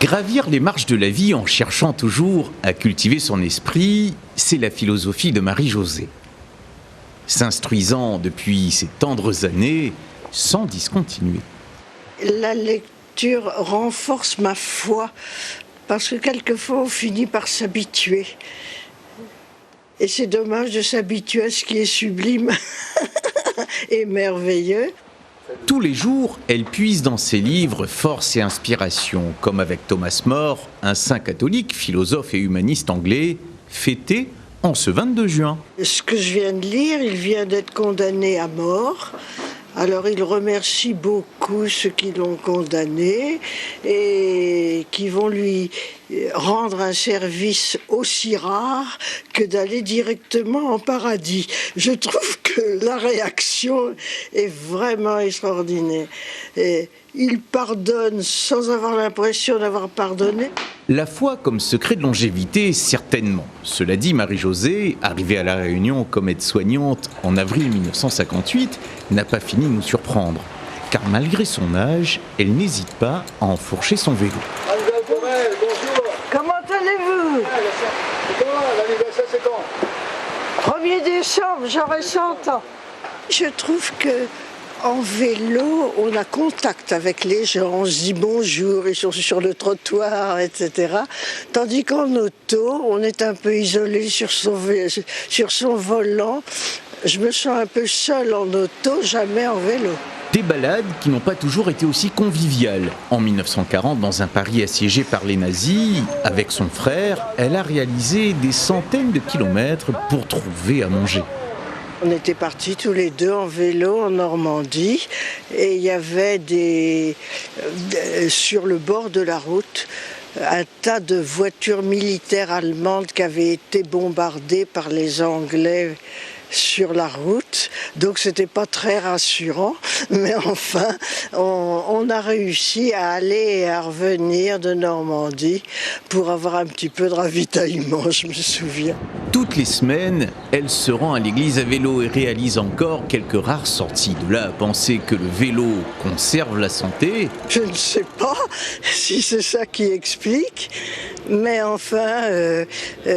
Gravir les marches de la vie en cherchant toujours à cultiver son esprit, c'est la philosophie de Marie-Josée. S'instruisant depuis ses tendres années, sans discontinuer. La lecture renforce ma foi, parce que quelquefois on finit par s'habituer. Et c'est dommage de s'habituer à ce qui est sublime et merveilleux. Tous les jours, elle puise dans ses livres force et inspiration, comme avec Thomas More, un saint catholique, philosophe et humaniste anglais, fêté en ce 22 juin. Ce que je viens de lire, il vient d'être condamné à mort. Alors il remercie beaucoup ceux qui l'ont condamné et qui vont lui rendre un service aussi rare que d'aller directement en paradis. Je trouve que la réaction est vraiment extraordinaire. Et il pardonne sans avoir l'impression d'avoir pardonné. La foi comme secret de longévité, certainement. Cela dit, Marie-Josée, arrivée à La Réunion comme aide-soignante en avril 1958, n'a pas fini de nous surprendre. Car malgré son âge, elle n'hésite pas à enfourcher son vélo. Bonjour. Comment allez-vous? C'est quand l'anniversaire, c'est quand? 1er décembre, j'aurai 100 ans. Je trouve que en vélo, on a contact avec les gens, on se dit bonjour, ils sont sur le trottoir, etc. Tandis qu'en auto, on est un peu isolé sur son volant. Je me sens un peu seule en auto, jamais en vélo. Des balades qui n'ont pas toujours été aussi conviviales. En 1940, dans un Paris assiégé par les nazis, avec son frère, elle a réalisé des centaines de kilomètres pour trouver à manger. On était partis tous les deux en vélo en Normandie et il y avait sur le bord de la route un tas de voitures militaires allemandes qui avaient été bombardées par les Anglais sur la route, donc c'était pas très rassurant, mais enfin on a réussi à aller et à revenir de Normandie pour avoir un petit peu de ravitaillement, je me souviens. Toutes les semaines, elle se rend à l'église à vélo et réalise encore quelques rares sorties. De là à penser que le vélo conserve la santé. Je ne sais pas si c'est ça qui explique, mais enfin,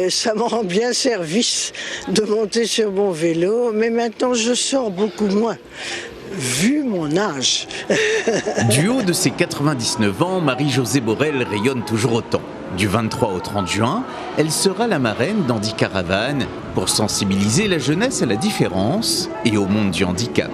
ça me rend bien service de monter sur mon vélo, mais maintenant je sors beaucoup moins, vu mon âge. Du haut de ses 99 ans, Marie-Josée Borel rayonne toujours autant. Du 23 au 30 juin, elle sera la marraine d'Handicaravane pour sensibiliser la jeunesse à la différence et au monde du handicap.